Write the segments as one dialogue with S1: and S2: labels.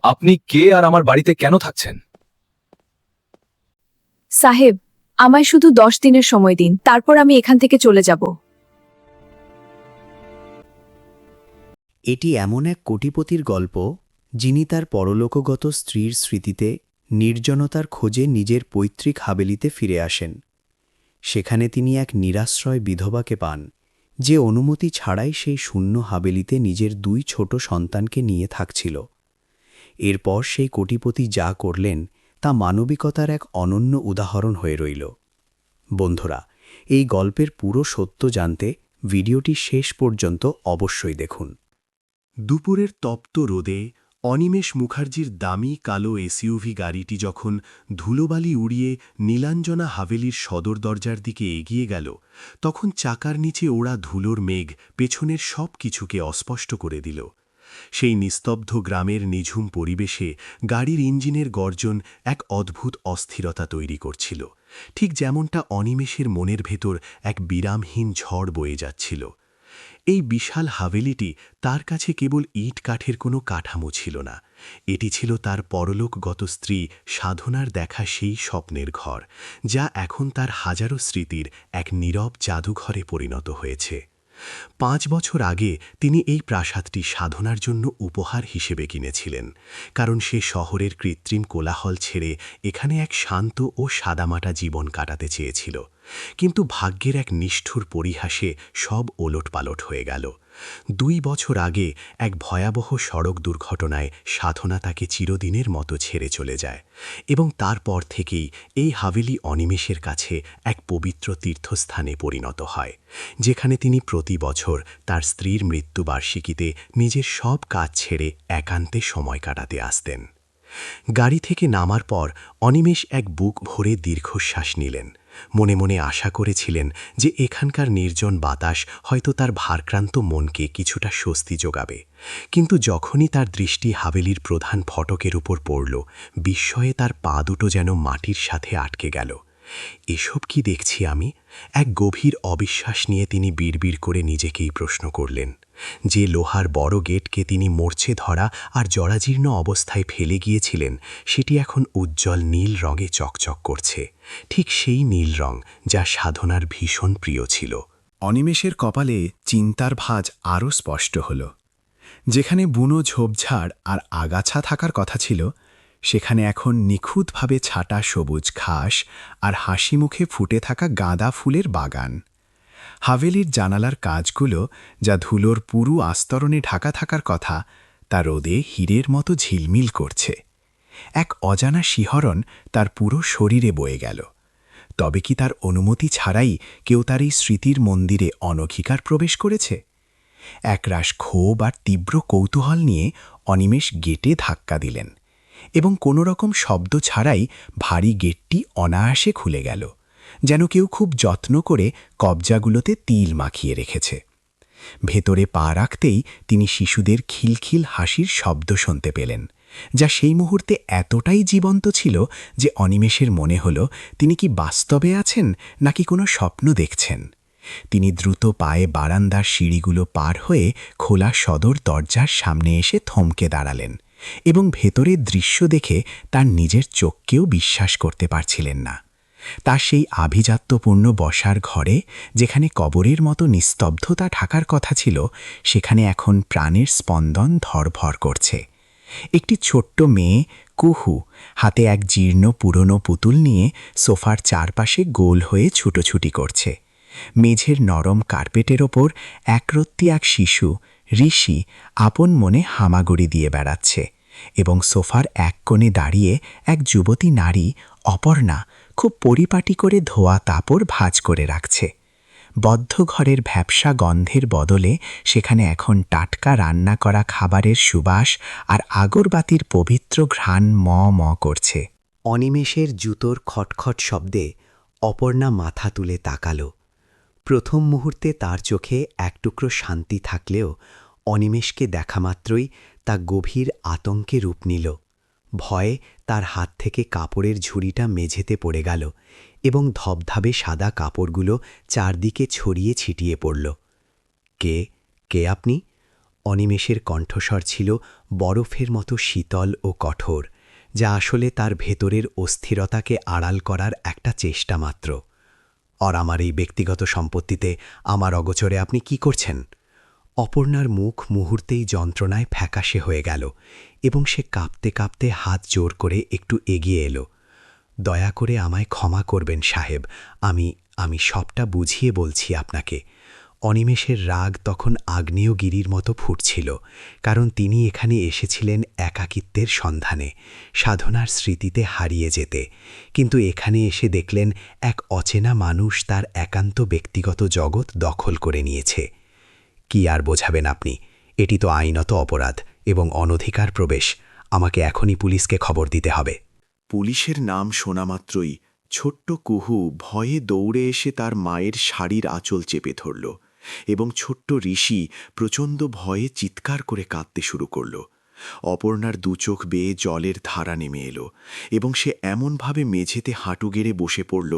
S1: আপনি কে আর আমার বাড়িতে কেন থাকছেন?
S2: সাহেব, আমায় শুধু 10 দিনের সময় দিন, তারপর আমি এখান থেকে চলে যাব।
S3: এটি এমন এক কোটিপতির গল্প যিনি তার পরলোকগত স্ত্রীর স্মৃতিতে নির্জনতার খোঁজে নিজের পৈতৃক হাবেলিতে ফিরে আসেন। সেখানে তিনি এক নিরাশ্রয় বিধবাকে পান, যে অনুমতি ছাড়াই সেই শূন্য হাবেলিতে নিজের 2 ছোট সন্তানকে নিয়ে থাকছিল। এরপর সেই কোটিপতি যা করলেন তা মানবিকতার এক অনন্য উদাহরণ হয়ে রইল। বন্ধুরা, এই গল্পের পুরো সত্য জানতে ভিডিওটি শেষ পর্যন্ত অবশ্যই দেখুন।
S4: দুপুরের তপ্ত রোদে অনিমেষ মুখার্জির দামি কালো এসইউভি গাড়িটি যখন ধুলোবালি উড়িয়ে নীলাঞ্জনা হাভেলির সদর দরজার দিকে এগিয়ে গেল, তখন চাকার নিচে ওড়া ধুলোর মেঘ পেছনের সব কিছুকে অস্পষ্ট করে দিল। সেই নিস্তব্ধ গ্রামের নিঝুম পরিবেশে গাড়ির ইঞ্জিনের গর্জন এক অদ্ভুত অস্থিরতা তৈরি করছিল, ঠিক যেমনটা অনিমেষের মনের ভেতর এক বিরামহীন ঝড় বয়ে যাচ্ছিল। এই বিশাল হাভেলিটি তার কাছে কেবল ইট কাঠের কোনো কাঠামো ছিল না, এটি ছিল তার পরলোকগত স্ত্রী সাধনার দেখা সেই স্বপ্নের ঘর, যা এখন তার হাজারো স্মৃতির এক নীরব জাদুঘরে পরিণত হয়েছে। 5 বছর আগে তিনি এই প্রাসাদটি সাধনার জন্য উপহার হিসেবে কিনেছিলেন, কারণ সে শহরের কৃত্রিম কোলাহল ছেড়ে এখানে এক শান্ত ও সাদামাটা জীবন কাটাতে চেয়েছিল। কিন্তু ভাগ্যের এক নিষ্ঠুর পরিহাসে সব ওলটপালট হয়ে গেল। 2 বছর আগে এক ভয়াবহ সড়ক দুর্ঘটনায় সাধনা তাকে চিরদিনের মতো ছেড়ে চলে যায়, এবং তারপর থেকেই এই হাভেলি অনিমেষের কাছে এক পবিত্র তীর্থস্থানে পরিণত হয়, যেখানে তিনি প্রতি বছর তার স্ত্রীর মৃত্যুবার্ষিকীতে নিজের সব কাজ ছেড়ে একান্তে সময় কাটাতে আসতেন। গাড়ি থেকে নামার পর অনিমেষ এক বুক ভরে দীর্ঘশ্বাস নিলেন। মনে মনে আশা করেছিলেন যে এখানকার নির্জন বাতাস হয়তো তার ভারক্রান্ত মনকে কিছুটা স্বস্তি যোগাবে, কিন্তু যখনই তার দৃষ্টি হাভেলির প্রধান ফটকের উপর পড়ল, বিস্ময়ে তার পা দুটো যেন মাটির সাথে আটকে গেল। এসব কি দেখছি আমি? এক গভীর অবিশ্বাস নিয়ে তিনি বিড়বিড় করে নিজেকেই প্রশ্ন করলেন। যে লোহার বড় গেটকে তিনি মরচে ধরা আর জরাজীর্ণ অবস্থায় ফেলে গিয়েছিলেন, সেটি এখন উজ্জ্বল নীল রঙে চকচক করছে, ঠিক সেই নীল রং যা সাধনার ভীষণ প্রিয় ছিল।
S5: অনিমেষের কপালে চিন্তার ভাঁজ আরও স্পষ্ট হল। যেখানে বুনো ঝোপঝাড় আর আগাছা থাকার কথা ছিল, সেখানে এখন নিখুঁতভাবে ছাটা সবুজ ঘাস আর হাসি মুখে ফুটে থাকা গাঁদা ফুলের বাগান। হাভেলির জানালার কাঁচগুলো, যা ধুলোর পুরু আস্তরণে ঢাকা থাকার কথা, তা রোদে হীরের মতো ঝিলমিল করছে। এক অজানা শিহরণ তার পুরো শরীরে বয়ে গেল। তবে কি তার অনুমতি ছাড়াই কেউ তার এই স্মৃতির মন্দিরে অনধিকার প্রবেশ করেছে? একরাশ ক্ষোভ আর তীব্র কৌতূহল নিয়ে অনিমেষ গেটে ধাক্কা দিলেন, এবং কোনো রকম শব্দ ছাড়াই ভারী গেটটি অনায়াসে খুলে গেল, যেন কেউ খুব যত্ন করে কবজাগুলোতে তিল মাখিয়ে রেখেছে। ভেতরে পা রাখতেই তিনি শিশুদের খিলখিল হাসির শব্দ শুনতে পেলেন, যা সেই মুহূর্তে এতটাই জীবন্ত ছিল যে অনিমেষের মনে হল তিনি কি বাস্তবে আছেন নাকি কোনো স্বপ্ন দেখছেন। তিনি দ্রুত পায়ে বারান্দার সিঁড়িগুলো পার হয়ে খোলা সদর দরজার সামনে এসে থমকে দাঁড়ালেন, এবং ভেতরের দৃশ্য দেখে তার নিজের চোখকেও বিশ্বাস করতে পারছিলেন না। তার সেই আভিজাত্যপূর্ণ বসার ঘরে, যেখানে কবরের মতো নিস্তব্ধতা ঢাকার কথা ছিল, সেখানে এখন প্রাণের স্পন্দন ধড়ফড় করছে। একটি ছোট্ট মেয়ে, কুহু, হাতে এক জীর্ণ পুরনো পুতুল নিয়ে সোফার চারপাশে গোল হয়ে ছুটোছুটি করছে। মেঝের নরম কার্পেটের ওপর একরত্তি এক শিশু, ঋষি, আপন মনে হামাগুড়ি দিয়ে বেড়াচ্ছে, এবং সোফার এক কোণে দাঁড়িয়ে এক যুবতী নারী, অপর্ণা, খুব পরিপাটি করে ধোয়া কাপড় ভাঁজ করে রাখছে। বদ্ধ ঘরের ভ্যাপসা গন্ধের বদলে সেখানে এখন টাটকা রান্না করা খাবারের সুবাস আর আগরবাতির পবিত্র ঘ্রাণ ম ম করছে।
S3: অনিমেষের জুতোর খটখট শব্দে অপর্ণা মাথা তুলে তাকাল। প্রথম মুহূর্তে তার চোখে এক টুকরো শান্তি থাকলেও অনিমেষকে দেখামাত্রই তা গভীর আতঙ্কে রূপ নিল। ভয়ে তার হাত থেকে কাপড়ের ঝুড়িটা মেঝেতে পড়ে গেল, এবং ধবধবে সাদা কাপড়গুলো চারদিকে ছড়িয়ে ছিটিয়ে পড়ল। কে কে আপনি? অনিমেষের কণ্ঠস্বর ছিল বরফের মতো শীতল ও কঠোর, যা আসলে তার ভেতরের অস্থিরতাকে আড়াল করার একটা চেষ্টা মাত্র। আর আমার এই ব্যক্তিগত সম্পত্তিতে আমার অগোচরে আপনি কি করছেন? অপর্ণার মুখ মুহূর্তেই যন্ত্রণায় ফ্যাকাশে হয়ে গেল এবং সে কাঁপতে কাঁপতে হাত জোর করে একটু এগিয়ে এলো। দয়া করে আমায় ক্ষমা করবেন সাহেব, আমি সবটা বুঝিয়ে বলছি আপনাকে। অনিমেষের রাগ তখন আগ্নেয়গিরির মতো ফুটছিল, কারণ তিনি এখানে এসেছিলেন একাকিত্বের সন্ধানে, সাধনার স্মৃতিতে হারিয়ে যেতে। কিন্তু এখানে এসে দেখলেন এক অচেনা মানুষ তার একান্ত ব্যক্তিগত জগৎ দখল করে নিয়েছে। কি আর বোঝাবেন আপনি? এটি তো আইনত অপরাধ এবং অনধিকার প্রবেশ। আমাকে এখনই পুলিশকে খবর দিতে হবে।
S4: পুলিশের নাম শোনামাত্রই ছোট্ট কুহু ভয়ে দৌড়ে এসে তার মায়ের শাড়ির আঁচল চেপে ধরল এবং ছোট্ট ঋষি প্রচণ্ড ভয়ে চিৎকার করে কাঁদতে শুরু করল। অপর্ণার দুচোখ বেয়ে জলের ধারা নেমে এলো এবং সে এমনভাবে মেঝেতে হাঁটু গেড়ে বসে পড়ল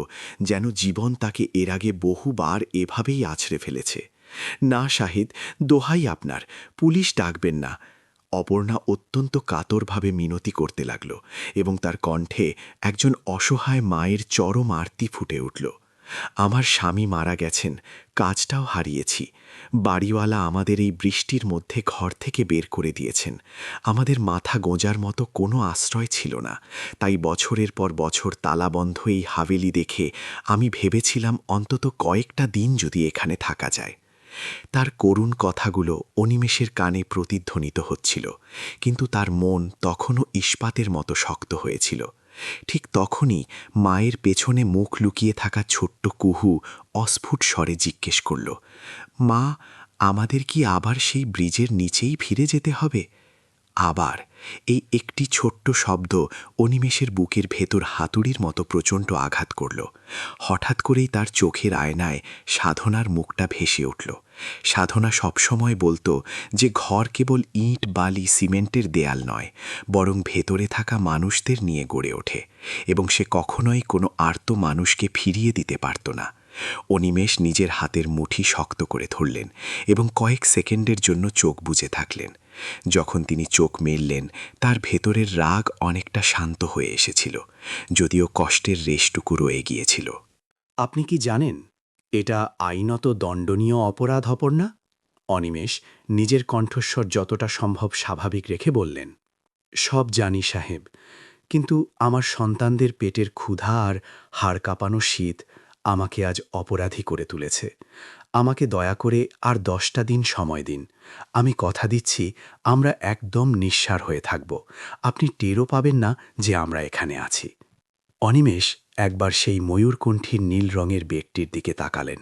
S4: যেন জীবন তাকে এর আগে বহুবার এভাবেই আছড়ে ফেলেছে। না শাহিদ, দোহাই আপনার, পুলিশ ডাকবেন না। অপর্ণা অত্যন্ত কাতরভাবে মিনতি করতে লাগল এবং তার কণ্ঠে একজন অসহায় মায়ের চরম আরতি ফুটে উঠল। আমার স্বামী মারা গেছেন, কাজটাও হারিয়েছি। বাড়িওয়ালা আমাদের এই বৃষ্টির মধ্যে ঘর থেকে বের করে দিয়েছেন। আমাদের মাথা গোঁজার মতো কোনো আশ্রয় ছিল না, তাই বছরের পর বছর তালাবন্ধ এই হাভেলি দেখে আমি ভেবেছিলাম অন্তত কয়েকটা দিন যদি এখানে থাকা যায়। তার করুণ কথাগুলো অনিমেষের কানে প্রতিধ্বনিত হচ্ছিল, কিন্তু তার মন তখনও ইস্পাতের মতো শক্ত হয়েছিল। ঠিক তখনই মায়ের পেছনে মুখ লুকিয়ে থাকা ছোট্ট কুহু অস্ফুট স্বরে জিজ্ঞেস করল, মা, আমাদের কি আবার সেই ব্রিজের নিচেই ফিরে যেতে হবে? আবার এই একটি ছোট্ট শব্দ অনিমেষের বুকের ভেতর হাতুড়ির মতো প্রচণ্ড আঘাত করল। হঠাৎ করেই তার চোখের আয়নায় সাধনার মুখটা ভেসে উঠল। সাধনা সবসময় বলতো যে ঘর কেবল ইট, বালি, সিমেন্টের দেয়াল নয়, বরং ভেতরে থাকা মানুষদের নিয়ে গড়ে ওঠে, এবং সে কখনোই কোনো আর্ত মানুষকে ফিরিয়ে দিতে পারত না। অনিমেষ নিজের হাতের মুঠি শক্ত করে ধরলেন এবং কয়েক সেকেন্ডের জন্য চোখ বুজে থাকলেন। যখন তিনি চোখ মেললেন, তার ভেতরের রাগ অনেকটা শান্ত হয়ে এসেছিল, যদিও কষ্টের রেশটুকু রয়ে গিয়েছিল।
S5: আপনি কি জানেন এটা আইনত দণ্ডনীয় অপরাধ, অপর্ণা? অনিমেষ নিজের কণ্ঠস্বর যতটা সম্ভব স্বাভাবিক রেখে বললেন। সব জানি সাহেব, কিন্তু আমার সন্তানদের পেটের ক্ষুধা আর হাড় কাঁপানো শীত আমাকে আজ অপরাধী করে তুলেছে। আমাকে দয়া করে আর 10টা দিন সময় দিন। আমি কথা দিচ্ছি আমরা একদম নিঃসার হয়ে থাকব। আপনি টেরও পাবেন না যে আমরা এখানে আছি। অনিমেষ একবার সেই ময়ূরকণ্ঠীর নীল রঙের বেগটির দিকে তাকালেন,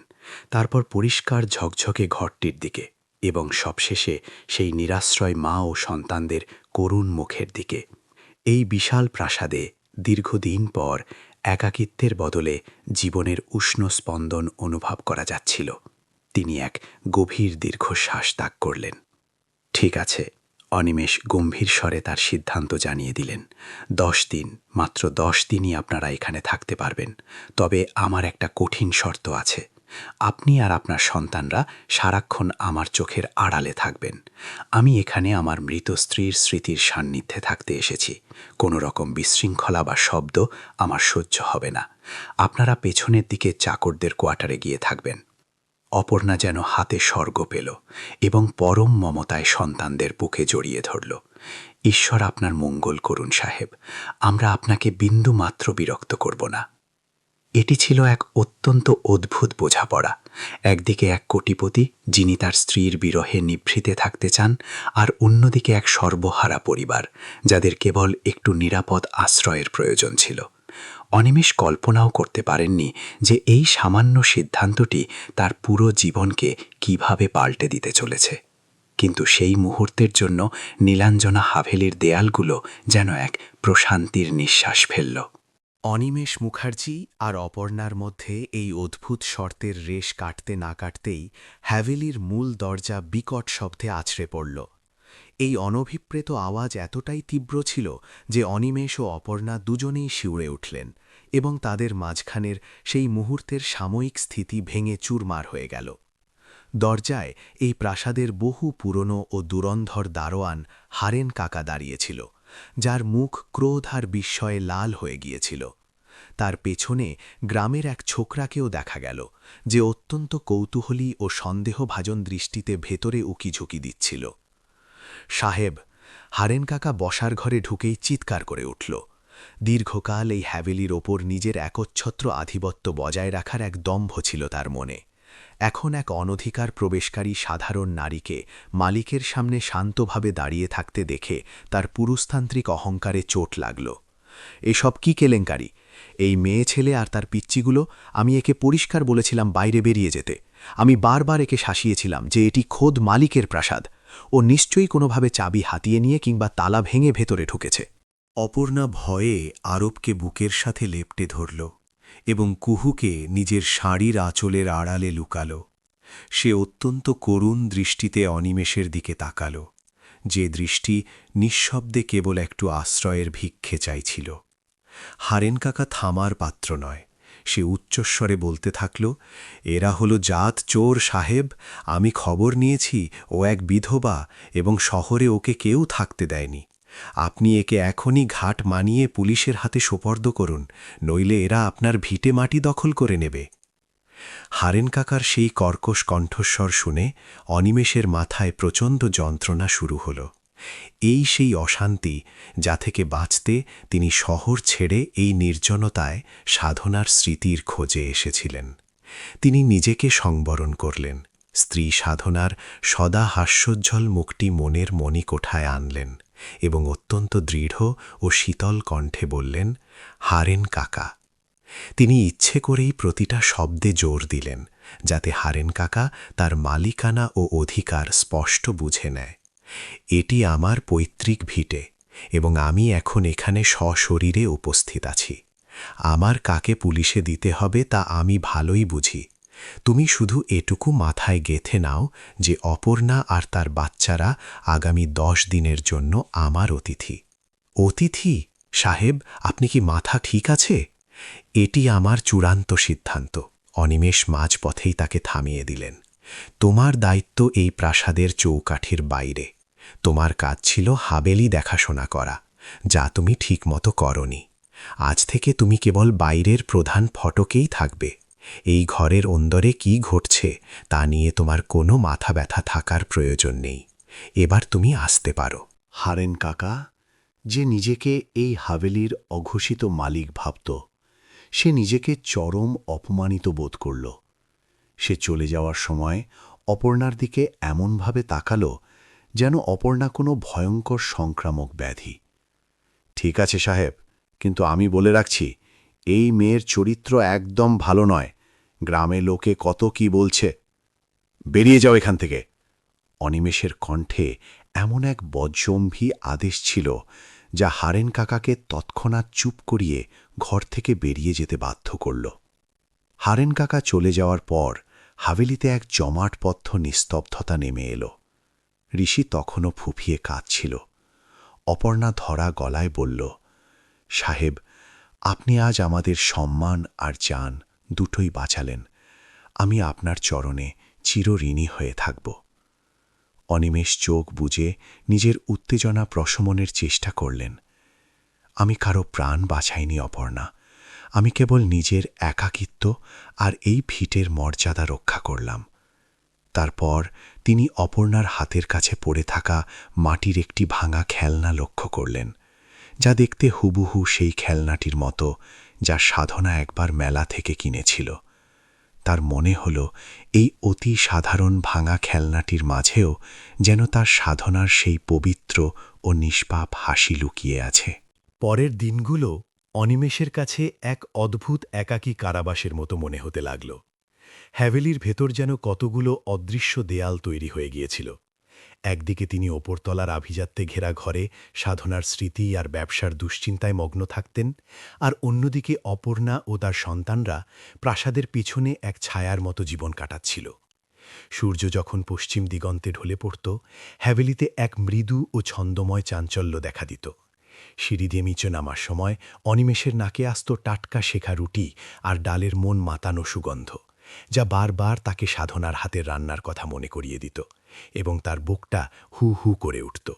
S5: তারপর পরিষ্কার ঝকঝকে ঘরটির দিকে, এবং সবশেষে সেই নিরাশ্রয় মা ও সন্তানদের করুণ মুখের দিকে। এই বিশাল প্রাসাদে দীর্ঘদিন পর একাকিত্বের বদলে জীবনের উষ্ণ স্পন্দন অনুভব করা যাচ্ছিল। তিনি এক গভীর দীর্ঘশ্বাস ত্যাগ করলেন। ঠিক আছে, অনিমেষ গম্ভীর স্বরে তার সিদ্ধান্ত জানিয়ে দিলেন। 10 দিন, মাত্র 10 দিনই আপনারা এখানে থাকতে পারবেন। তবে আমার একটা কঠিন শর্ত আছে। আপনি আর আপনার সন্তানরা সারাক্ষণ আমার চোখের আড়ালে থাকবেন। আমি এখানে আমার মৃত স্ত্রীর স্মৃতির সান্নিধ্যে থাকতে এসেছি। কোনো রকম বিশৃঙ্খলা বা শব্দ আমার সহ্য হবে না। আপনারা পেছনের দিকে চাকরদের কোয়ার্টারে গিয়ে থাকবেন। অপর্ণা যেন হাতে স্বর্গ পেল এবং পরম মমতায় সন্তানদের বুকে জড়িয়ে ধরল। ঈশ্বর আপনার মঙ্গল করুন সাহেব, আমরা আপনাকে বিন্দু মাত্র বিরক্ত করব না। এটি ছিল এক অত্যন্ত অদ্ভুত বোঝাপড়া। একদিকে এক কোটিপতি যিনি তার স্ত্রীর বিরহে নিভৃতে থাকতে চান, আর অন্যদিকে এক সর্বহারা পরিবার যাদের কেবল একটু নিরাপদ আশ্রয়ের প্রয়োজন ছিল। অনিমেষ কল্পনাও করতে পারেননি যে এই সামান্য সিদ্ধান্তটি তার পুরো জীবনকে কিভাবে পাল্টে দিতে চলেছে। কিন্তু সেই মুহূর্তের জন্য নীলাঞ্জনা হাভেলির দেয়ালগুলো যেন এক প্রশান্তির নিঃশ্বাস ফেলল।
S3: অনিমেষ মুখার্জি আর অপর্ণার মধ্যে এই অদ্ভুত শর্তের রেশ কাটতে না কাটতেই হ্যাভেলির মূল দরজা বিকট শব্দে আছড়ে পড়ল। এই অনভিপ্রেত আওয়াজ এতটাই তীব্র ছিল যে অনিমেষ ও অপর্ণা দুজনেই শিউরে উঠলেন এবং তাদের মাঝখানের সেই মুহূর্তের সাময়িক স্থিতি ভেঙে চুরমার হয়ে গেল। দরজায় এই প্রাসাদের বহু পুরনো ও দুরন্ধর দারোয়ান হারেন কাকা দাঁড়িয়েছিল, যার মুখ ক্রোধ আর বিস্ময়ে লাল হয়ে গিয়েছিল। তার পেছনে গ্রামের এক ছোকরাকেও দেখা গেল, যে অত্যন্ত কৌতূহলী ও সন্দেহভাজন দৃষ্টিতে ভেতরে উকিঝুঁকি দিচ্ছিল। সাহেব, হারেন কাকা বসার ঘরে ঢুকেই চিৎকার করে উঠল। দীর্ঘকাল এই হ্যাভেলির ওপর নিজের একচ্ছত্র আধিপত্য বজায় রাখার এক দম্ভ ছিল তার মনে। এখন এক অনধিকার প্রবেশকারী সাধারণ নারীকে মালিকের সামনে শান্তভাবে দাঁড়িয়ে থাকতে দেখে তার পুরুষতান্ত্রিক অহংকারে চোট লাগল। এসব কি কেলেঙ্কারি? এই মেয়ে ছেলে আর তার পিচ্চিগুলো, আমি একে পরিষ্কার বলেছিলাম বাইরে বেরিয়ে যেতে। আমি বারবার একে শাসিয়েছিলাম যে এটি খোদ মালিকের প্রাসাদ। ও নিশ্চয়ই কোনোভাবে চাবি হাতিয়ে নিয়ে কিংবা তালা ভেঙে ভেতরে ঢুকেছে।
S4: অপর্ণা ভয়ে আরবকে বুকের সাথে লেপটে ধরল এবং কুহুকে নিজের শাড়ির আঁচলের আড়ালে লুকাল। সে অত্যন্ত করুণ দৃষ্টিতে অনিমেষের দিকে তাকাল, যে দৃষ্টি নিঃশব্দে কেবল একটু আশ্রয়ের ভিক্ষে চাইছিল। হারেন কাকা থামার পাত্র নয়। সে উচ্চস্বরে বলতে থাকল, এরা হলো জাত চোর সাহেব। আমি খবর নিয়েছি ও এক বিধবা এবং শহরে ওকে কেউ থাকতে দেয়নি। আপনি একে এখনই ঘাট মানিয়ে পুলিশের হাতে সোপর্দ করুন, নইলে এরা আপনার ভিটে মাটি দখল করে নেবে। হারেন কাকার সেই কর্কশ কণ্ঠস্বর শুনে অনিমেষের মাথায় প্রচণ্ড যন্ত্রণা শুরু হল। এই সেই অশান্তি যা থেকে বাঁচতে তিনি শহর ছেড়ে এই নির্জনতায় সাধনার স্মৃতির খোঁজে এসেছিলেন। তিনি নিজেকে সংবরণ করলেন, স্ত্রী সাধনার সদা হাস্যোজ্জ্বল মুখটি মনের মণিকোঠায় আনলেন এবং অত্যন্ত দৃঢ় ও শীতল কণ্ঠে বললেন, হারেন কাকা। তিনি ইচ্ছে করেই প্রতিটা শব্দে জোর দিলেন, যাতে হারেন কাকা তার মালিকানা ও অধিকার স্পষ্ট বুঝে নেয়। এটি আমার পৈতৃক ভিটে এবং আমি এখন এখানে সশরীরে উপস্থিত আছি। আমার কাকে পুলিশে দিতে হবে তা আমি ভালোই বুঝি। তুমি শুধু এটুকু মাথায় গেঁথে নাও যে অপর্ণা আর তার বাচ্চারা আগামী 10 দিনের জন্য আমার অতিথি। অতিথি? সাহেব, আপনি কি মাথা ঠিক আছে? এটি আমার চূড়ান্ত সিদ্ধান্ত। অনিমেষ মাঝপথেই তাকে থামিয়ে দিলেন। তোমার দায়িত্ব এই প্রাসাদের চৌকাঠির বাইরে। তোমার কাজ ছিল হাবেলি দেখাশোনা করা, যা তুমি ঠিকমতো করনি। আজ থেকে তুমি কেবল বাইরের প্রধান ফটকেই থাকবে। এই ঘরের অন্দরে কি ঘটছে তা নিয়ে তোমার কোনো মাথা ব্যথা থাকার প্রয়োজন নেই। এবার তুমি আসতে পারো। হারেন কাকা, যে নিজেকে এই হাভেলির অঘোষিত মালিক ভাবত, সে নিজেকে চরম অপমানিত বোধ করল। সে চলে যাওয়ার সময় অপর্ণার দিকে এমনভাবে তাকাল যেন অপর্ণা কোনো ভয়ঙ্কর সংক্রামক ব্যাধি। ঠিক আছে সাহেব, কিন্তু আমি বলে রাখছি, এই মেয়ের চরিত্র একদম ভালো নয়। গ্রামে লোকে কত কি বলছে। বেরিয়ে যাও এখান থেকে। অনিমেষের কণ্ঠে এমন এক বজ্রম্ভী আদেশ ছিল যা হারেন কাকাকে তৎক্ষণাৎ চুপ করিয়ে ঘর থেকে বেরিয়ে যেতে বাধ্য করল। হারেন কাকা চলে যাওয়ার পর হাভেলিতে এক জমাটবদ্ধ নিস্তব্ধতা নেমে এলো। ঋষি তখনও ফুঁপিয়ে কাঁদছিল। অপর্ণা ধরা গলায় বলল, সাহেব, আপনি আজ আমাদের সম্মান আর জান দুটোই বাঁচালেন। আমি আপনার চরণে চিরঋণী হয়ে থাকব। অনিমেষ চোখ বুজে নিজের উত্তেজনা প্রশমনের চেষ্টা করলেন। আমি কারো প্রাণ বাঁচাইনি অপর্ণা। আমি কেবল নিজের একাকিত্ব আর এই ভিটের মর্যাদা রক্ষা করলাম। তারপর তিনি অপর্ণার হাতের কাছে পড়ে থাকা মাটির একটি ভাঙা খেলনা লক্ষ্য করলেন, যা দেখতে হুবহু সেই খেলনাটির মতো যা সাধনা একবার মেলা থেকে কিনেছিল। তার মনে হল এই অতি সাধারণ ভাঙা খেলনাটির মাঝেও যেন তার সাধনার সেই পবিত্র ও নিষ্পাপ হাসি লুকিয়ে আছে।
S6: পরের দিনগুলো অনিমেষের কাছে এক অদ্ভুত একাকী কারাবাসের মতো মনে হতে লাগল। হ্যাভেলির ভেতর যেন কতগুলো অদৃশ্য দেয়াল তৈরি হয়ে গিয়েছিল। একদিকে তিনি ওপরতলার আভিজাত্যে ঘেরা ঘরে সাধনার স্মৃতি আর ব্যবসার দুশ্চিন্তায় মগ্ন থাকতেন, আর অন্যদিকে অপর্ণা ও তার সন্তানরা প্রাসাদের পিছনে এক ছায়ার মতো জীবন কাটাচ্ছিল। সূর্য যখন পশ্চিম দিগন্তে ঢলে পড়ত, হ্যাভেলিতে এক মৃদু ও ছন্দময় চাঞ্চল্য দেখা দিত। সিঁড়ি দিয়ে নিচে নামার সময় অনিমেষের নাকে আসত টাটকা শেখা রুটি আর ডালের মন মাতানো সুগন্ধ, যা বারবার তাকে সাধনার হাতের রান্নার কথা মনে করিয়ে দিত এবং তার বুকটা হু হু করে উঠত।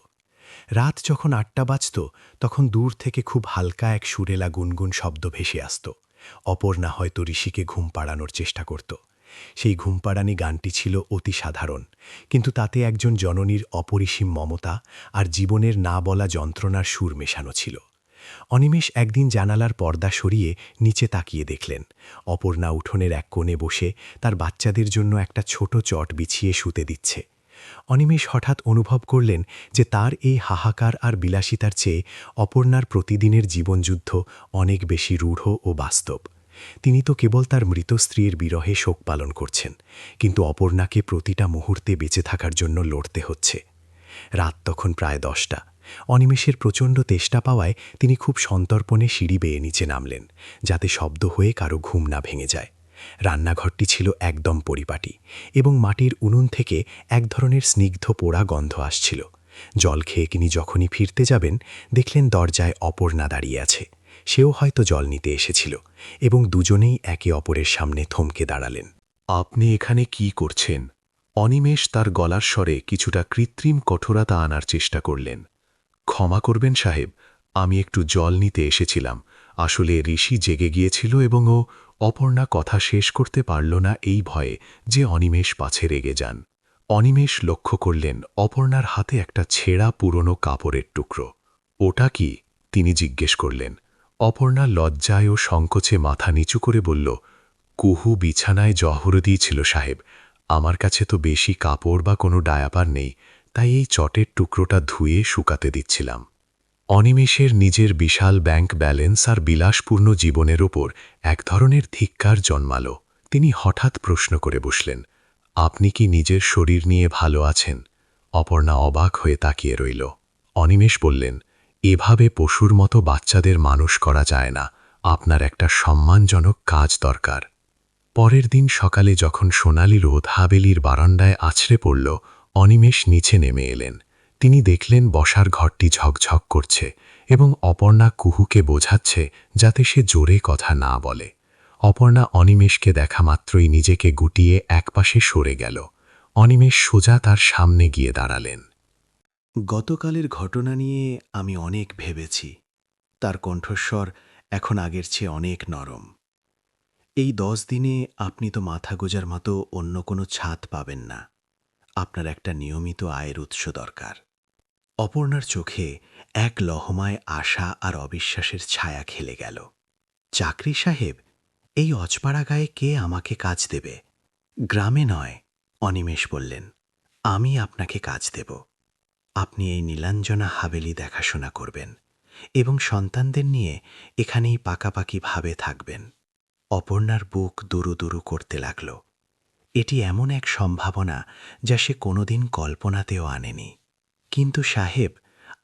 S6: রাত যখন ৮টা বাজত তখন দূর থেকে খুব হালকা এক সুরেলা গুনগুন শব্দ ভেসে আসত। অপর্ণা হয়তো ঋষিকে ঘুম পাড়ানোর চেষ্টা করত। সেই ঘুমপাড়ানি গানটি ছিল অতি সাধারণ, কিন্তু তাতে একজন জননীর অপরিসীম মমতা আর জীবনের না বলা যন্ত্রণার সুর মেশানো ছিল। অনিমেষ একদিন জানালার পর্দা সরিয়ে নিচে তাকিয়ে দেখলেন অপর্ণা উঠোনের এক কোণে বসে তার বাচ্চাদের জন্য একটা ছোট চট বিছিয়ে শুতে দিচ্ছে। অনিমেষ হঠাৎ অনুভব করলেন যে তার এই হাহাকার আর বিলাসিতার চেয়ে অপর্ণার প্রতিদিনের জীবনযুদ্ধ অনেক বেশি রূঢ় ও বাস্তব। তিনি তো কেবল তার মৃত স্ত্রীর বিরহে শোক পালন করছেন, কিন্তু অপর্ণাকে প্রতিটা মুহূর্তে বেঁচে থাকার জন্য লড়তে হচ্ছে। রাত তখন প্রায় 10টা। অনিমেষের প্রচণ্ড তেষ্টা পাওয়ায় তিনি খুব সন্তর্পণে সিঁড়ি বেয়ে নিচে নামলেন, যাতে শব্দ হয়ে কারো ঘুম না ভেঙে যায়। রান্নাঘরটি ছিল একদম পরিপাটি এবং মাটির উনুন থেকে এক ধরনের স্নিগ্ধ পোড়া গন্ধ আসছিল। জল খেয়ে তিনি যখনই ফিরতে যাবেন দেখলেন দরজায় অপর্ণা দাঁড়িয়ে আছে। সেও হয়তো জল নিতে এসেছিল এবং দুজনেই একে অপরের সামনে থমকে দাঁড়ালেন।
S4: আপনি এখানে কি করছেন? অনিমেষ তার গলার স্বরে কিছুটা কৃত্রিম কঠোরতা আনার চেষ্টা করলেন। ক্ষমা করবেন সাহেব, আমি একটু জল নিতে এসেছিলাম। আসলে ঋষি জেগে গিয়েছিল এবং ও অপর্ণা কথা শেষ করতে পারল না এই ভয়ে যে অনিমেষ পাছে রেগে যান। অনিমেষ লক্ষ্য করলেন অপর্ণার হাতে একটা ছেঁড়া পুরনো কাপড়ের টুকরো। ওটা কি? তিনি জিজ্ঞেস করলেন। অপর্ণা লজ্জায় ও সংকোচে মাথা নিচু করে বলল, কুহু বিছানায় জহর দিয়েছিল সাহেব। আমার কাছে তো বেশি কাপড় বা কোনো ডায়াপার নেই, তাই এই চটের টুকরোটা ধুয়ে শুকাতে দিচ্ছিলাম। অনিমেষের নিজের বিশাল ব্যাংক ব্যালেন্স আর বিলাসপূর্ণ জীবনের ওপর এক ধরনের ধিক্কার জন্মাল। তিনি হঠাৎ প্রশ্ন করে বসলেন, আপনি কি নিজের শরীর নিয়ে ভালো আছেন? অপর্ণা অবাক হয়ে তাকিয়ে রইল। অনিমেষ বললেন, এভাবে পশুর মতো বাচ্চাদের মানুষ করা যায় না। আপনার একটা সম্মানজনক কাজ দরকার। পরের দিন সকালে যখন সোনালি রোদ হাভেলির বারান্দায় আছড়ে পড়ল, অনিমেষ নিচে নেমে এলেন। তিনি দেখলেন বসার ঘরটি ঝকঝক করছে এবং অপর্ণা কুহুকে বোঝাচ্ছে যাতে সে জোরে কথা না বলে। অপর্ণা অনিমেষকে দেখা মাত্রই নিজেকে গুটিয়ে একপাশে সরে গেল। অনিমেষ সোজা তার সামনে গিয়ে দাঁড়ালেন।
S3: গতকালের ঘটনা নিয়ে আমি অনেক ভেবেছি। তার কণ্ঠস্বর এখন আগের চেয়ে অনেক নরম। এই 10 দিনে আপনি তো মাথা গোজার মতো অন্য কোনো ছাদ পাবেন না। আপনার একটা নিয়মিত আয়ের উৎস দরকার। অপর্ণার চোখে এক লহমায় আশা আর অবিশ্বাসের ছায়া খেলে গেল। চাকরি সাহেব, এই অজপাড়া গায়ে কে আমাকে কাজ দেবে? গ্রামে নয়, অনিমেষ বললেন, আমি আপনাকে কাজ দেব। আপনি এই নীলাঞ্জনা হাভেলি দেখাশোনা করবেন এবং সন্তানদের নিয়ে এখানেই পাকাপাকিভাবে থাকবেন। অপর্ণার বুক দুরু দুরু করতে লাগল। এটি এমন এক সম্ভাবনা যা সে কোনোদিন কল্পনাতেও আনেনি। কিন্তু সাহেব,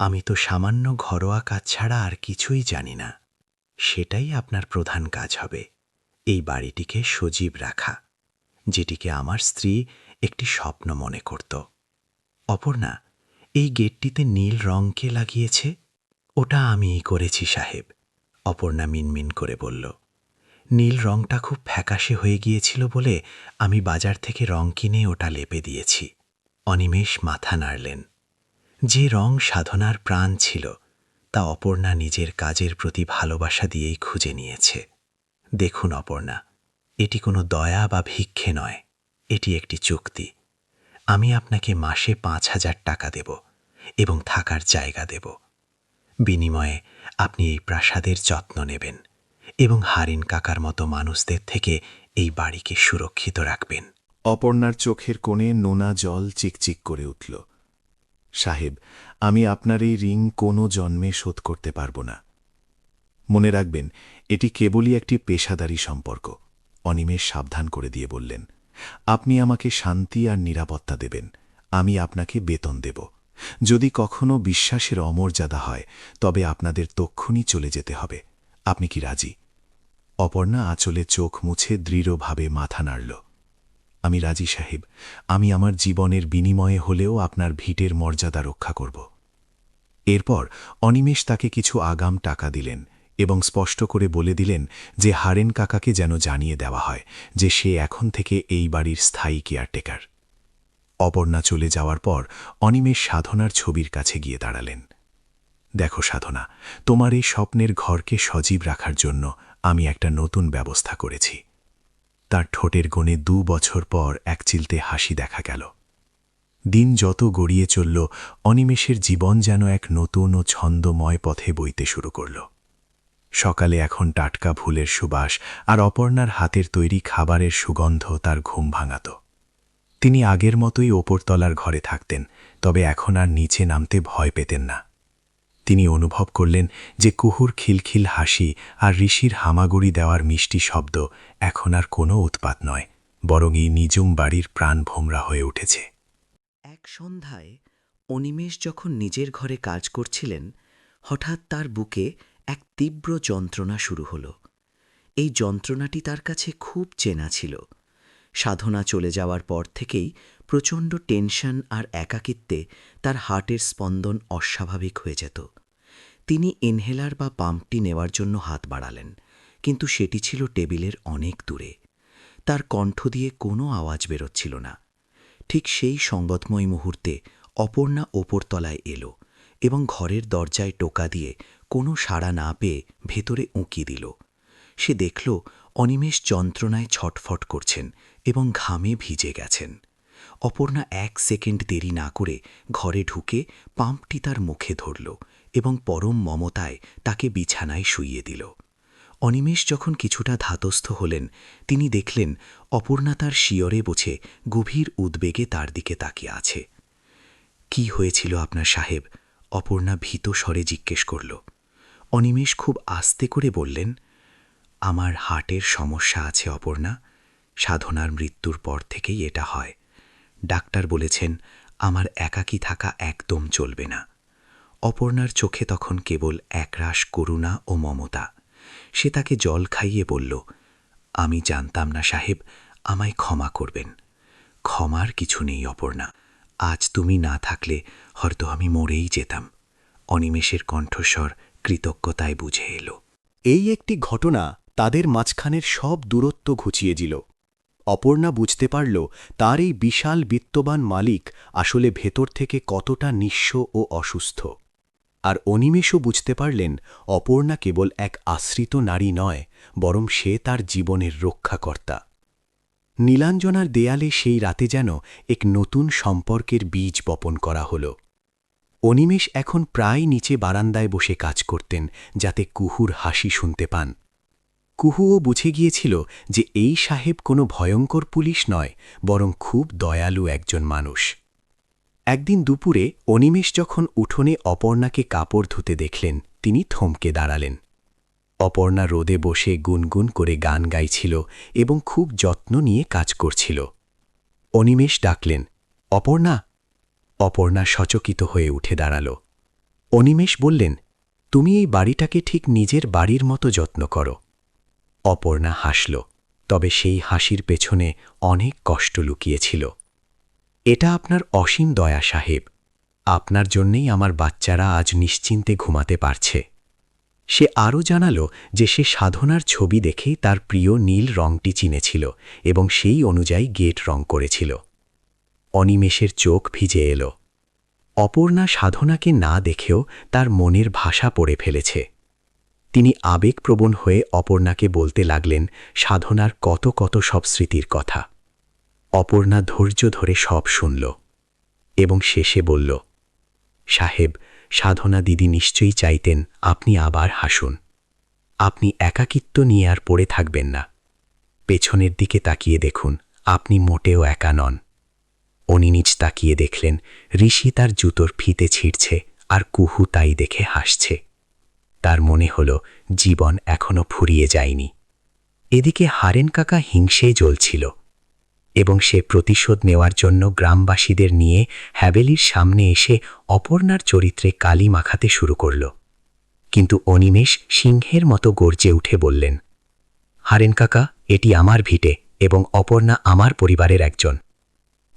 S3: আমি তো সামান্য ঘরোয়া কাজ ছাড়া আর কিছুই জানি না। সেটাই আপনার প্রধান কাজ হবে, এই বাড়িটিকে সজীব রাখা, যেটিকে আমার স্ত্রী একটি স্বপ্ন মনে করত। অপর্ণা, এই গেটটিতে নীল রং কে লাগিয়েছে? ওটা আমিই করেছি সাহেব, অপর্ণা মিনমিন করে বলল। নীল রংটা খুব ফ্যাকাশে হয়ে গিয়েছিল বলে আমি বাজার থেকে রং কিনে ওটা লেপে দিয়েছি। অনিমেষ মাথা নাড়লেন। যে রং সাধনার প্রাণ ছিল তা অপর্ণা নিজের কাজের প্রতি ভালোবাসা দিয়েই খুঁজে নিয়েছে। দেখুন অপর্ণা, এটি কোনো দয়া বা ভিক্ষে নয়, এটি একটি চুক্তি। আমি আপনাকে মাসে 5,000 টাকা দেব এবং থাকার জায়গা দেব। বিনিময়ে আপনি এই প্রাসাদের যত্ন নেবেন এবং হারিন কাকার মতো মানুষদের থেকে এই বাড়িকে সুরক্ষিত রাখবেন।
S4: অপর্ণার চোখের কোণে নোনা জল চিকচিক করে উঠল। সাহেব, আমি আপনার এই ঋণ কোনো জন্মে শোধ করতে পারব না। মনে রাখবেন, এটি কেবলই একটি পেশাদারি সম্পর্ক। অনিমেষ সাবধান করে দিয়ে বললেন, আপনি আমাকে শান্তি আর নিরাপত্তা দেবেন, আমি আপনাকে বেতন দেব। যদি কখনো বিশ্বাসের অমর্যাদা হয় তবে আপনাদের তক্ষুনি চলে যেতে হবে। আপনি কি রাজি? অপর্ণা আঁচলে চোখ মুছে দৃঢ়ভাবে মাথা নাড়ল। আমি রাজি সাহেব, আমি আমার জীবনের বিনিময়ে হলেও আপনার ভিটের মর্যাদা রক্ষা করব। এরপর অনিমেষ তাকে কিছু আগাম টাকা দিলেন
S5: এবং স্পষ্ট করে বলে দিলেন যে হারেন কাকাকে যেন জানিয়ে দেওয়া হয় যে সে এখন থেকে এই বাড়ির স্থায়ী কেয়ারটেকার। অপর্ণা চলে যাওয়ার পর অনিমেষ সাধনার ছবির কাছে গিয়ে দাঁড়ালেন। দেখো সাধনা, তোমার এই স্বপ্নের ঘরকে সজীব রাখার জন্য আমি একটা নতুন ব্যবস্থা করেছি। তার ঠোঁটের কোণে 2 বছর পর এক চিলতে হাসি দেখা গেল। দিন যত গড়িয়ে চলল, অনিমেষের জীবন যেন এক নতুন ও ছন্দময় পথে বইতে শুরু করল। সকালে এখন টাটকা ফুলের সুবাস আর অপর্ণার হাতের তৈরি খাবারের সুগন্ধ তার ঘুম ভাঙাত। তিনি আগের মতোই ওপরতলার ঘরে থাকতেন, তবে এখন আর নিচে নামতে ভয় পেতেন না। তিনি অনুভব করলেন যে কুহুর খিলখিল হাসি আর ঋষির হামাগুড়ি দেওয়ার মিষ্টি শব্দ এখন আর কোনো উৎপাত নয়, বরং এই নিজুম বাড়ির প্রাণ ভোমরা হয়ে উঠেছে।
S3: এক সন্ধ্যায় অনিমেষ যখন নিজের ঘরে কাজ করছিলেন, হঠাৎ তার বুকে এক তীব্র যন্ত্রণা শুরু হল। এই যন্ত্রণাটি তার কাছে খুব চেনা ছিল। সাধনা চলে যাওয়ার পর থেকেই প্রচণ্ড টেনশন আর একাকিত্বে তার হার্টের স্পন্দন অস্বাভাবিক হয়ে যেত। তিনি ইনহেলার বা পাম্পটি নেওয়ার জন্য হাত বাড়ালেন, কিন্তু সেটি ছিল টেবিলের অনেক দূরে। তার কণ্ঠ দিয়ে কোনো আওয়াজ বেরোচ্ছিল না। ঠিক সেই সংবাদময় মুহূর্তে অপর্ণা ওপরতলায় এলো এবং ঘরের দরজায় টোকা দিয়ে কোনো সাড়া না পেয়ে ভেতরে উঁকি দিল। সে দেখল অনিমেষ যন্ত্রণায় ছটফট করছেন এবং ঘামে ভিজে গেছেন। অপর্ণা 1 সেকেন্ড দেরি না করে ঘরে ঢুকে পাম্পটি তার মুখে ধরল এবং পরম মমতায় তাকে বিছানায় শুইয়ে দিল। অনিমেষ যখন কিছুটা ধাতস্থ হলেন, তিনি দেখলেন অপর্ণা তার শিয়রে বসে গভীর উদ্বেগে তার দিকে তাকিয়ে আছে। কি হয়েছিল আপনার সাহেব? অপর্ণা ভীত স্বরে জিজ্ঞেস করল। অনিমেষ খুব আস্তে করে বললেন, আমার হার্টের সমস্যা আছে অপর্ণা। সাধনার মৃত্যুর পর থেকেই এটা হয়। ডাক্তার বলেছেন আমার একাকী থাকা একদম চলবে না। অপর্ণার চোখে তখন কেবল একরাশ করুণা ও মমতা। সে তাকে জল খাইয়ে বলল, আমি জানতাম না সাহেব, আমায় ক্ষমা করবেন। ক্ষমার কিছু নেই অপর্ণা, আজ তুমি না থাকলে হয়তো আমি মরেই যেতাম। অনিমেষের কণ্ঠস্বর কৃতজ্ঞতায় বুঝে এলো।
S7: এই একটি ঘটনা তাদের মাঝখানের সব দূরত্ব ঘুচিয়ে দিল। অপর্ণা বুঝতে পারল তার এই বিশাল বিত্তবান মালিক আসলে ভেতর থেকে কতটা নিঃস্ব ও অসুস্থ। আর অনিমেষও বুঝতে পারলেন অপর্ণা কেবল এক আশ্রিত নারী নয়, বরং সে তার জীবনের রক্ষাকর্তা। নীলাঞ্জনার দেয়ালে সেই রাতে যেন এক নতুন সম্পর্কের বীজ বপন করা হল। অনিমেষ এখন প্রায় নিচে বারান্দায় বসে কাজ করতেন, যাতে কুহুর হাসি শুনতে পান। কুহুও বুঝে গিয়েছিল যে এই সাহেব কোনো ভয়ঙ্কর পুলিশ নয়, বরং খুব দয়ালু একজন মানুষ। একদিন দুপুরে অনিমেষ যখন উঠোনে অপর্ণাকে কাপড় ধুতে দেখলেন, তিনি থমকে দাঁড়ালেন। অপর্ণা রোদে বসে গুনগুন করে গান গাইছিল এবং খুব যত্ন নিয়ে কাজ করছিল। অনিমেষ ডাকলেন, অপর্ণা। অপর্ণা সচকিত হয়ে উঠে দাঁড়াল। অনিমেষ বললেন, তুমি এই বাড়িটাকে ঠিক নিজের বাড়ির মতো যত্ন করো। অপর্ণা হাসল, তবে সেই হাসির পেছনে অনেক কষ্ট লুকিয়েছিল। এটা আপনার অসীম দয়া সাহেব, আপনার জন্যেই আমার বাচ্চারা আজ নিশ্চিন্তে ঘুমাতে পারছে। সে আরও জানাল যে সে সাধনার ছবি দেখেই তার প্রিয় নীল রংটি চিনেছিল এবং সেই অনুযায়ী গেট রং করেছিল। অনিমেষের চোখ ভিজে এল। অপর্ণা সাধনাকে না দেখেও তার মনের ভাষা পড়ে ফেলেছে। তিনি আবেগপ্রবণ হয়ে অপর্ণাকে বলতে লাগলেন সাধনার কত কত সব স্মৃতির কথা। অপর্ণা ধৈর্য ধরে সব শুনল এবং শেষে বলল, সাহেব, সাধনা দিদি নিশ্চয়ই চাইতেন আপনি আবার হাসুন। আপনি একাকিত্ব নিয়ে আর পড়ে থাকবেন না। পেছনের দিকে তাকিয়ে দেখুন, আপনি মোটেও একা নন। উনি নিজ তাকিয়ে দেখলেন ঋষি তার জুতোর ফিতে ছিঁড়ছে আর কুহু তাই দেখে হাসছে। তার মনে হল জীবন এখনো ফুরিয়ে যায়নি। এদিকে হারেন কাকা হিংসেই জ্বলছিল এবং সে প্রতিশোধ নেওয়ার জন্য গ্রামবাসীদের নিয়ে হ্যাভেলির সামনে এসে অপর্ণার চরিত্রে কালি মাখাতে শুরু করল। কিন্তু অনিমেষ সিংহের মতো গর্জে উঠে বললেন, হারেন কাকা, এটি আমার ভিটে এবং অপর্ণা আমার পরিবারের একজন।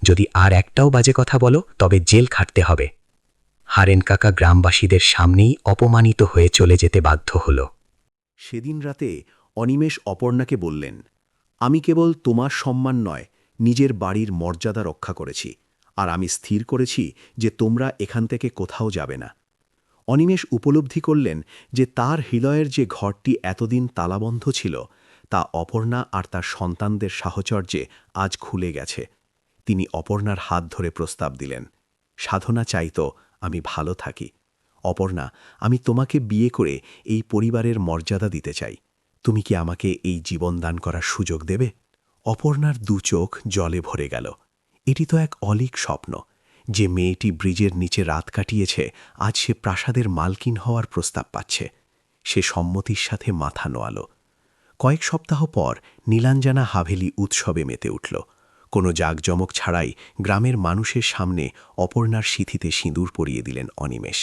S7: যদি আর একটাও বাজে কথা বলো তবে জেল খাটতে হবে। হারেন কাকা গ্রামবাসীদের সামনেই অপমানিত হয়ে চলে যেতে বাধ্য হল। সেদিন রাতে অনিমেষ অপর্ণাকে বললেন, আমি কেবল তোমার সম্মান নয়, নিজের বাড়ির মর্যাদা রক্ষা করেছি, আর আমি স্থির করেছি যে তোমরা এখান থেকে কোথাও যাবে না। অনিমেষ উপলব্ধি করলেন যে তার হৃদয়ের যে ঘরটি এতদিন তালাবন্ধ ছিল তা অপর্ণা আর তার সন্তানদের সাহচর্যে আজ খুলে গেছে। তিনি অপর্ণার হাত ধরে প্রস্তাব দিলেন, সাধনা চাইতো আমি ভালো থাকি। অপর্ণা, আমি তোমাকে বিয়ে করে এই পরিবারের মর্যাদা দিতে চাই। তুমি কি আমাকে এই জীবন দান করার সুযোগ দেবে? অপর্ণার দু চোখ জলে ভরে গেল। এটি তো এক অলীক স্বপ্ন। যে মেয়েটি ব্রিজের নিচে রাত কাটিয়েছে আজ সে প্রাসাদের মালকিন হওয়ার প্রস্তাব পাচ্ছে। সে সম্মতির সাথে মাথা নোয়াল। কয়েক সপ্তাহ পর নীলাঞ্জনা হাভেলি উৎসবে মেতে উঠল। কোনো জাঁকজমক ছাড়াই গ্রামের মানুষের সামনে অপর্ণার সিঁথিতে সিঁদুর পরিয়ে দিলেন অনিমেষ।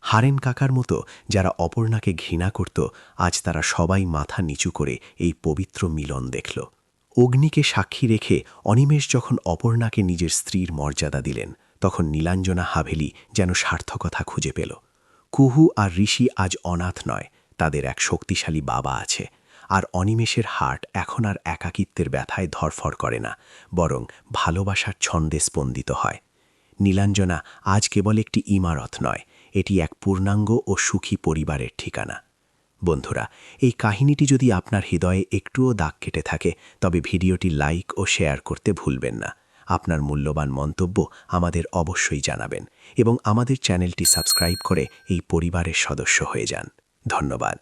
S7: হারেন কাকার মতো যারা অপর্ণাকে ঘৃণা করত, আজ তারা সবাই মাথা নিচু করে এই পবিত্র মিলন দেখল। অগ্নিকে সাক্ষী রেখে অনিমেষ যখন অপর্ণাকে নিজের স্ত্রীর মর্যাদা দিলেন, তখন নীলাঞ্জনা হাভেলি যেন সার্থকতা খুঁজে পেল। কুহু আর ঋষি আজ অনাথ নয়, তাদের এক শক্তিশালী বাবা আছে। আর অনিমেষের হার্ট এখন আর একাকিত্বের ব্যথায় ধরফর করে না, বরং ভালোবাসার ছন্দে স্পন্দিত হয়। নীলাঞ্জনা আজ কেবল একটি ইমারত নয়, এটি এক পূর্ণাঙ্গ ও সুখী পরিবারের ঠিকানা। বন্ধুরা, এই কাহিনীটি যদি আপনার হৃদয়ে একটুও দাগ কেটে থাকে, তবে ভিডিওটি লাইক ও শেয়ার করতে ভুলবেন না। আপনার মূল্যবান মন্তব্য আমাদের অবশ্যই জানাবেন এবং আমাদের চ্যানেলটি সাবস্ক্রাইব করে এই পরিবারের সদস্য হয়ে যান। ধন্যবাদ।